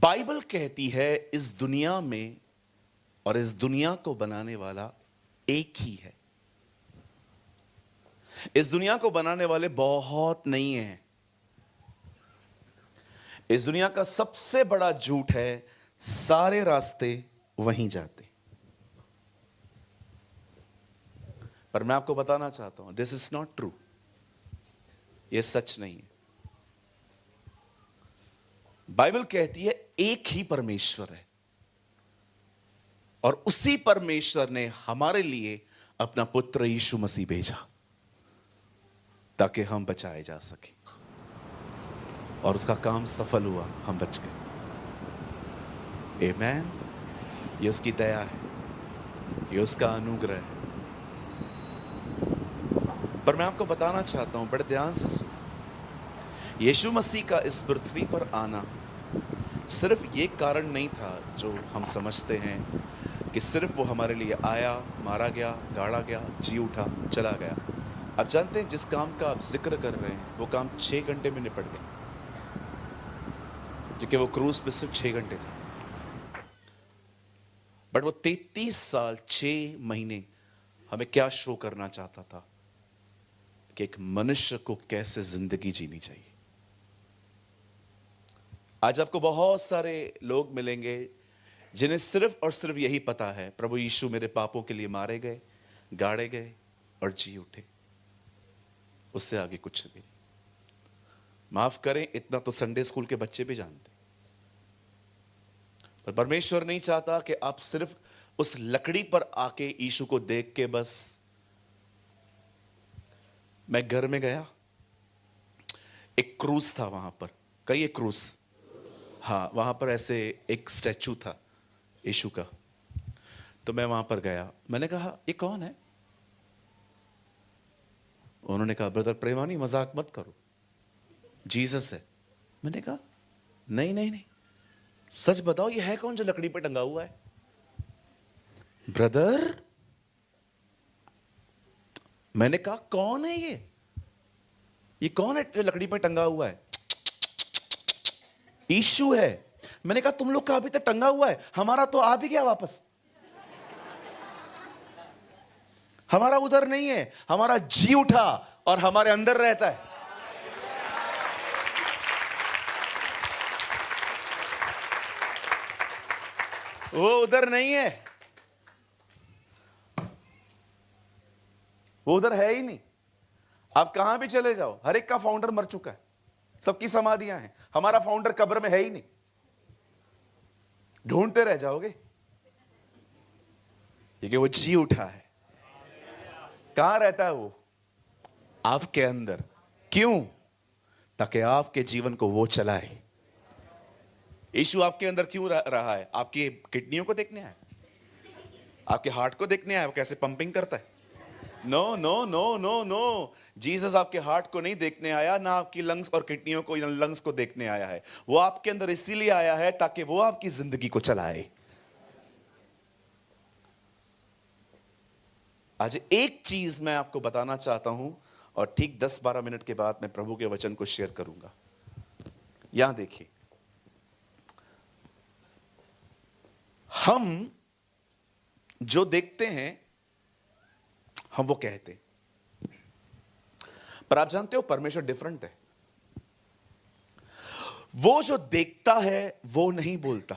Bible कहती है इस दुनिया में और इस दुनिया को बनाने वाला एक ही है। इस दुनिया को बनाने वाले बहुत नहीं हैं। इस दुनिया का सबसे बड़ा झूठ है सारे रास्ते वहीं जाते। पर मैं आपको बताना चाहता हूं दिस इज नॉट ट्रू। यह सच नहीं है। बाइबल कहती है एक ही परमेश्वर है और उसी परमेश्वर ने हमारे लिए अपना पुत्र यीशु मसीह भेजा ताकि हम बचाए जा सके, और उसका काम सफल हुआ, हम बच गए। आमेन। ये उसकी दया है, ये उसका अनुग्रह है। पर मैं आपको बताना चाहता हूं, बड़े ध्यान से सुनो, यीशु मसीह का इस पृथ्वी पर आना सिर्फ ये कारण नहीं था जो हम समझते हैं कि सिर्फ वो हमारे लिए आया, मारा गया, गाड़ा गया, जी उठा, चला गया। आप जानते हैं जिस काम का आप जिक्र कर रहे हैं वो काम 6 घंटे में निपट गया, क्योंकि वो क्रूज पे सिर्फ 6 घंटे था। बट वो 33 साल 6 महीने हमें क्या शो करना चाहता था कि एक मनुष्य को कैसे जिंदगी जीनी चाहिए। आज आपको बहुत सारे लोग मिलेंगे जिन्हें सिर्फ और सिर्फ यही पता है, प्रभु यीशु मेरे पापों के लिए मारे गए, गाड़े गए और जी उठे। उससे आगे कुछ नहीं। माफ करें, इतना तो संडे स्कूल के बच्चे भी जानते। पर परमेश्वर नहीं चाहता कि आप सिर्फ उस लकड़ी पर आके यीशु को देख के बस। मैं घर में गया, एक क्रूज था वहां पर, कई एक क्रूज, हाँ, वहां पर ऐसे एक स्टैचू था यीशु का। तो मैं वहां पर गया, मैंने कहा ये कौन है? उन्होंने कहा ब्रदर प्रेमानी मजाक मत करो, जीसस है। मैंने कहा नहीं नहीं नहीं, सच बताओ ये है कौन जो लकड़ी पे टंगा हुआ है? ब्रदर, मैंने कहा कौन है ये कौन है जो लकड़ी पे टंगा हुआ है? यीशु है। मैंने कहा तुम लोग का अभी तक टंगा हुआ है, हमारा तो आ भी गया वापस। हमारा उधर नहीं है, हमारा जी उठा और हमारे अंदर रहता है। वो उधर नहीं है, वो उधर है ही नहीं। आप कहां भी चले जाओ, हर एक का फाउंडर मर चुका है, सबकी समाधियां हैं। हमारा फाउंडर कब्र में है ही नहीं, ढूंढते रह जाओगे, क्योंकि वो जी उठा है। कहां रहता है वो? आपके अंदर। क्यों? ताकि आपके जीवन को वो चलाए। यीशु आपके अंदर क्यों रहा है? आपकी किडनियों को देखने आया? आपके हार्ट को देखने आया वो कैसे पंपिंग करता है? No no no no no, Jesus आपके हार्ट को नहीं देखने आया, ना आपकी लंग्स और किडनियों को, लंग्स को देखने आया है। वो आपके अंदर इसीलिए आया है ताकि वो आपकी जिंदगी को चलाए। आज एक चीज मैं आपको बताना चाहता हूं और ठीक 10-12 मिनट के बाद मैं प्रभु के वचन को शेयर करूंगा। यहां देखिए, हम जो देखते हैं हम वो कहते हैं, पर आप जानते हो परमेश्वर डिफरेंट है। वो जो देखता है वो नहीं बोलता,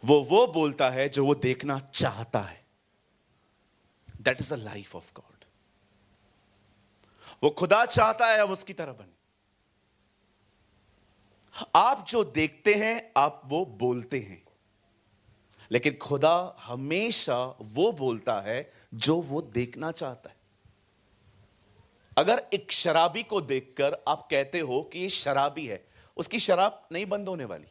वो बोलता है जो वो देखना चाहता है। That is the life of God. वो खुदा चाहता है हम उसकी तरह बने। आप जो देखते हैं आप वो बोलते हैं, लेकिन खुदा हमेशा वो बोलता है जो वो देखना चाहता है। अगर एक शराबी को देखकर आप कहते हो कि ये शराबी है, उसकी शराब नहीं बंद होने वाली।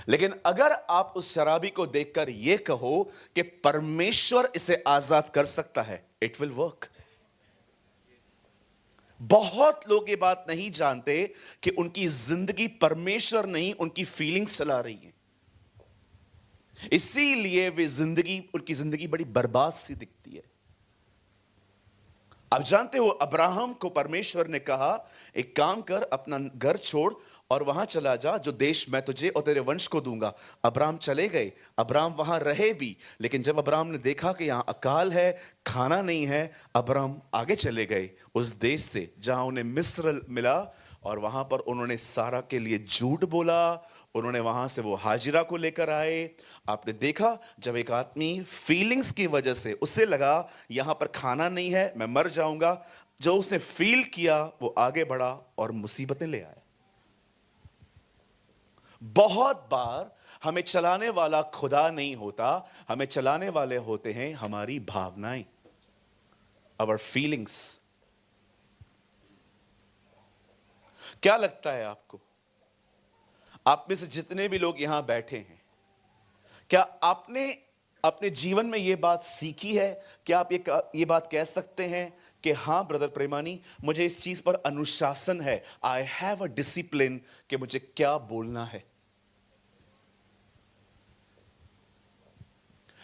लेकिन अगर आप उस शराबी को देखकर यह कहो कि परमेश्वर इसे आजाद कर सकता है, इट विल वर्क। बहुत लोग ये बात नहीं जानते कि उनकी जिंदगी परमेश्वर नहीं, उनकी फीलिंग्स चला रही है। इसीलिए उनकी जिंदगी बड़ी बर्बाद सी दिखती है। आप जानते हो अब्राहम को परमेश्वर ने कहा एक काम कर, अपना घर छोड़ और वहां चला जा जो देश मैं तुझे और तेरे वंश को दूंगा। अब्राम चले गए, अब्राम वहां रहे भी, लेकिन जब अब्राम ने देखा कि यहां अकाल है, खाना नहीं है, अब्राम आगे चले गए उस देश से जहां उन्हें मिस्र मिला, और वहां पर उन्होंने सारा के लिए झूठ बोला। उन्होंने वहां से वो हाजिरा को लेकर आए। आपने देखा जब एक आदमी फीलिंग्स की वजह से उसे लगा यहां पर खाना नहीं है, मैं मर जाऊंगा, जो उसने फील किया वो आगे बढ़ा और मुसीबतें ले आया। बहुत बार हमें चलाने वाला खुदा नहीं होता, हमें चलाने वाले होते हैं हमारी भावनाएं, आवर फीलिंग्स। क्या लगता है आपको, आप में से जितने भी लोग यहां बैठे हैं, क्या आपने अपने जीवन में यह बात सीखी है? क्या आप ये बात कह सकते हैं कि हां ब्रदर प्रेमानी, मुझे इस चीज पर अनुशासन है, आई हैव अ डिसिप्लिन कि मुझे क्या बोलना है।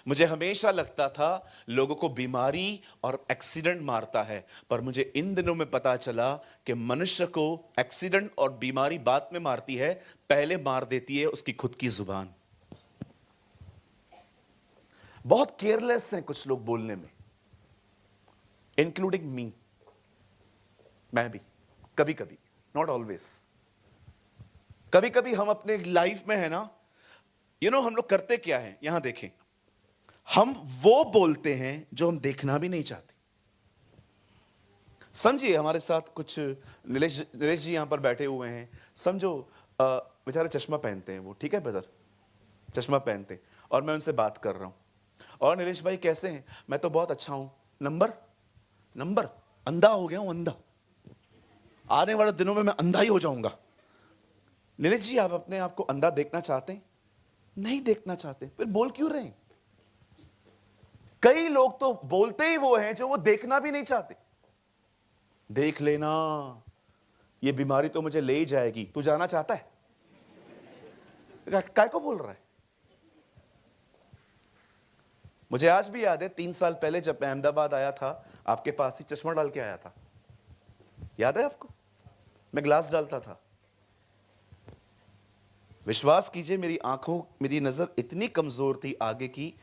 मुझे हमेशा लगता था लोगों को बीमारी और एक्सीडेंट मारता है, पर मुझे इन दिनों में पता चला कि मनुष्य को एक्सीडेंट और बीमारी बाद में मारती है, पहले मार देती है उसकी खुद की जुबान। बहुत केयरलेस हैं कुछ लोग बोलने में, इंक्लूडिंग मी, मैं भी कभी कभी, नॉट ऑलवेज। कभी कभी हम अपने लाइफ में है ना, हम लोग करते क्या है, यहां देखें, हम वो बोलते हैं जो हम देखना भी नहीं चाहते। समझिए, हमारे साथ कुछ नीलेश जी यहां पर बैठे हुए हैं, समझो बेचारे चश्मा पहनते हैं वो, ठीक है ब्रदर, चश्मा पहनते हैं, और मैं उनसे बात कर रहा हूं, और नीलेश भाई कैसे हैं? मैं तो बहुत अच्छा हूं। नंबर अंधा हो गया हूं, अंधा, आने वाले दिनों में मैं अंधा ही हो जाऊंगा। नीलेश जी, आप अपने आप को अंधा देखना चाहते हैं? नहीं देखना चाहते, फिर बोल क्यों रहे हैं? कई लोग तो बोलते ही वो हैं जो वो देखना भी नहीं चाहते। देख लेना, ये बीमारी तो मुझे ले ही जाएगी, तू जाना चाहता है? काय को बोल रहा है? मुझे आज भी याद है 3 साल पहले जब मैं अहमदाबाद आया था, आपके पास ही चश्मा डाल के आया था, याद है आपको? मैं ग्लास डालता था। विश्वास कीजिए, मेरी आंखों, मेरी नजर इतनी कमजोर थी आगे की,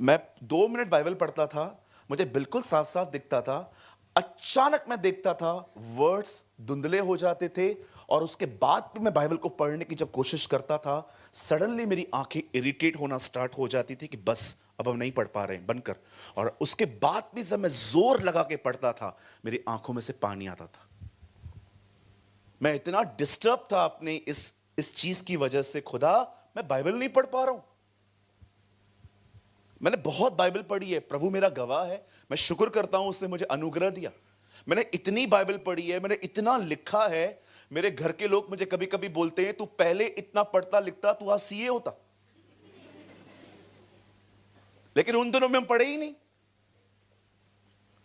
मैं 2 मिनट बाइबल पढ़ता था, मुझे बिल्कुल साफ साफ दिखता था, अचानक मैं देखता था वर्ड्स धुंधले हो जाते थे, और उसके बाद भी मैं बाइबल को पढ़ने की जब कोशिश करता था, सडनली मेरी आंखें इरिटेट होना स्टार्ट हो जाती थी कि बस अब हम नहीं पढ़ पा रहे हैं, बंद कर। और उसके बाद भी जब मैं जोर लगा के पढ़ता था, मेरी आंखों में से पानी आता था। मैं इतना डिस्टर्ब था अपने इस चीज की वजह से, खुदा मैं बाइबल नहीं पढ़ पा रहा हूं। मैंने बहुत बाइबल पढ़ी है, प्रभु मेरा गवाह है, मैं शुक्र करता हूं उसने मुझे अनुग्रह दिया। मैंने इतनी बाइबल पढ़ी है, मैंने इतना लिखा है, मेरे घर के लोग मुझे कभी कभी बोलते हैं, तू पहले इतना पढ़ता लिखता तू आज सीए होता। लेकिन उन दिनों में हम पढ़े ही नहीं।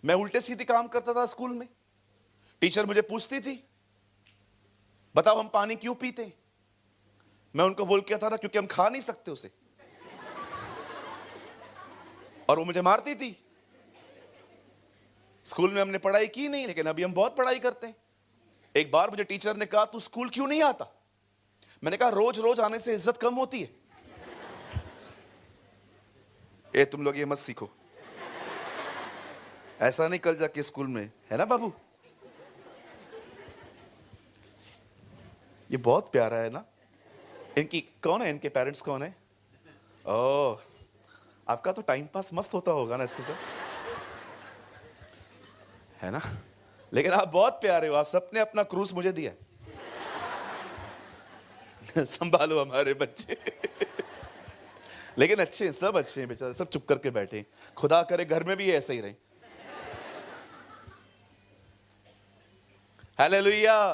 मैं उल्टे सीधे काम करता था स्कूल में। टीचर मुझे पूछती थी, बताओ हम पानी क्यों पीते हैं? मैं उनको बोल किया था ना, क्योंकि हम खा नहीं सकते उसे, और वो मुझे मारती थी। स्कूल में हमने पढ़ाई की नहीं, लेकिन अभी हम बहुत पढ़ाई करते हैं। एक बार मुझे टीचर ने कहा, तू स्कूल क्यों नहीं आता? मैंने कहा, रोज रोज आने से इज्जत कम होती है। तुम लोग ये मत सीखो, ऐसा नहीं कल जाके स्कूल में, है ना बाबू? ये बहुत प्यारा है ना। इनकी कौन है, इनके पेरेंट्स कौन है? ओह, आपका तो टाइम पास मस्त होता होगा ना इसके साथ, है ना? लेकिन आप बहुत प्यारे हो, आप सबने अपना क्रूज मुझे दिया। संभालो हमारे बच्चे। लेकिन अच्छे हैं, सब अच्छे हैं बेचारे, सब चुप करके बैठे हैं। खुदा करे घर में भी ऐसे ही रहे। हालेलुया।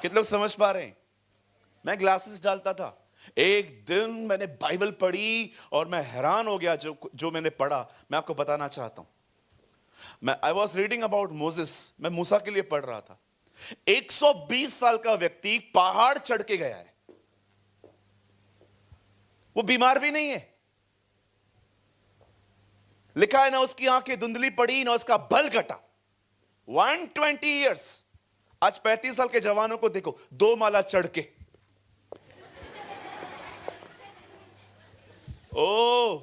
कितने लोग समझ पा रहे हैं? मैं ग्लासेस डालता था, एक दिन मैंने बाइबल पढ़ी और मैं हैरान हो गया जो मैंने पढ़ा। मैं आपको बताना चाहता हूं। I was reading about Moses, मैं मूसा के लिए पढ़ रहा था। 120 साल का व्यक्ति पहाड़ चढ़ के गया है, वो बीमार भी नहीं है। लिखा है ना उसकी आंखें धुंधली पड़ी, ना उसका बल घटा। 120 ईयर्स आज 35 साल के जवानों को देखो, 2 माला चढ़ के, ओ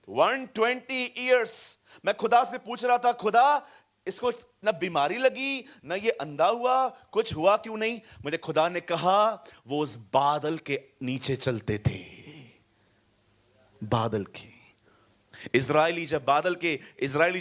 120 ईयर्स। मैं खुदा से पूछ रहा था, खुदा इसको ना बीमारी लगी ना ये अंधा हुआ, कुछ हुआ क्यों नहीं? मुझे खुदा ने कहा वो उस बादल के नीचे चलते थे। बादल के इजरायली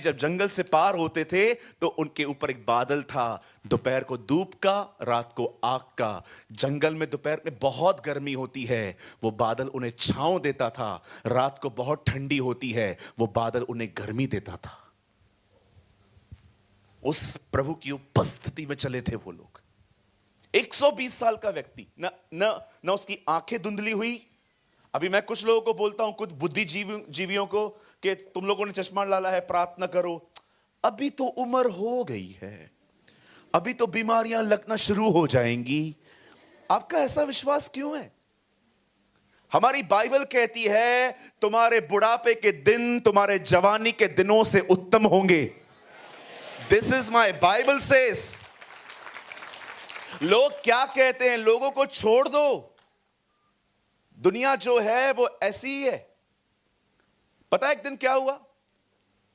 जब जंगल से पार होते थे तो उनके ऊपर एक बादल था, दोपहर को धूप का, रात को आग का। जंगल में दोपहर में बहुत गर्मी होती है, वो बादल उन्हें छांव देता था। रात को बहुत ठंडी होती है, वो बादल उन्हें गर्मी देता था। उस प्रभु की उपस्थिति में चले थे वो लोग। 120 साल का व्यक्ति, ना उसकी आंखें धुंधली हुई। अभी मैं कुछ लोगों को बोलता हूं, कुछ बुद्धिजीवियों को, कि तुम लोगों ने चश्मा डाला है, प्रार्थना करो। अभी तो उम्र हो गई है, अभी तो बीमारियां लगना शुरू हो जाएंगी। आपका ऐसा विश्वास क्यों है? हमारी बाइबल कहती है तुम्हारे बुढ़ापे के दिन तुम्हारे जवानी के दिनों से उत्तम होंगे। This is my Bible says. लोग क्या कहते हैं, लोगों को छोड़ दो, दुनिया जो है वो ऐसी ही है। पता है एक दिन क्या हुआ?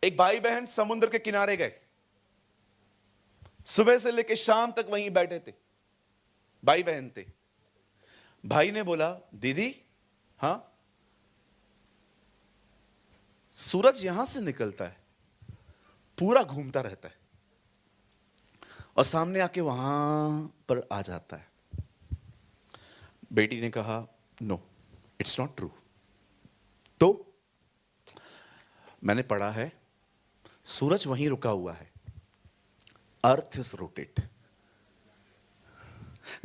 एक भाई बहन समुद्र के किनारे गए, सुबह से लेकर शाम तक वहीं बैठे थे, भाई बहन थे। भाई ने बोला, दीदी हां, सूरज यहां से निकलता है, पूरा घूमता रहता है और सामने आके वहां पर आ जाता है। बेटी ने कहा, नो इट्स नॉट ट्रू। तो मैंने पढ़ा है सूरज वहीं रुका हुआ है, अर्थ इज रोटेट।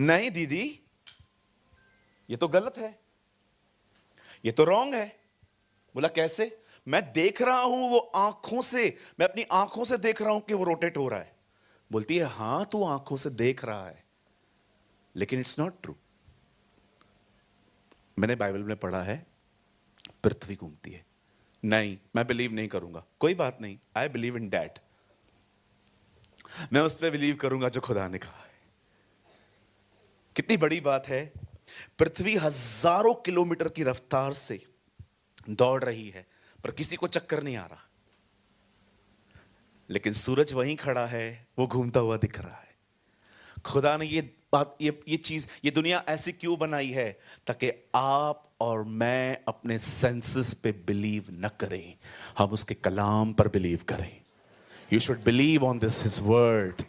नहीं दीदी, ये तो गलत है, ये तो रॉन्ग है। बोला कैसे? मैं देख रहा हूं वो आंखों से, मैं अपनी आंखों से देख रहा हूं कि वो रोटेट हो रहा है। बोलती है हां तू आंखों से देख रहा है, लेकिन इट्स नॉट ट्रू। मैंने बाइबल में पढ़ा है पृथ्वी घूमती है। नहीं, मैं बिलीव नहीं करूंगा। कोई बात नहीं, आई बिलीव इन डैट। मैं उस पर बिलीव करूंगा जो खुदा ने कहा है। कितनी बड़ी बात है, पृथ्वी हजारों किलोमीटर की रफ्तार से दौड़ रही है पर किसी को चक्कर नहीं आ रहा, लेकिन सूरज वहीं खड़ा है, वो घूमता हुआ दिख रहा है। खुदा ने ये बात, ये चीज, ये दुनिया ऐसी क्यों बनाई है? ताकि आप और मैं अपने सेंसेस पे बिलीव न करें, हम उसके कलाम पर बिलीव करें। You should believe on this his word.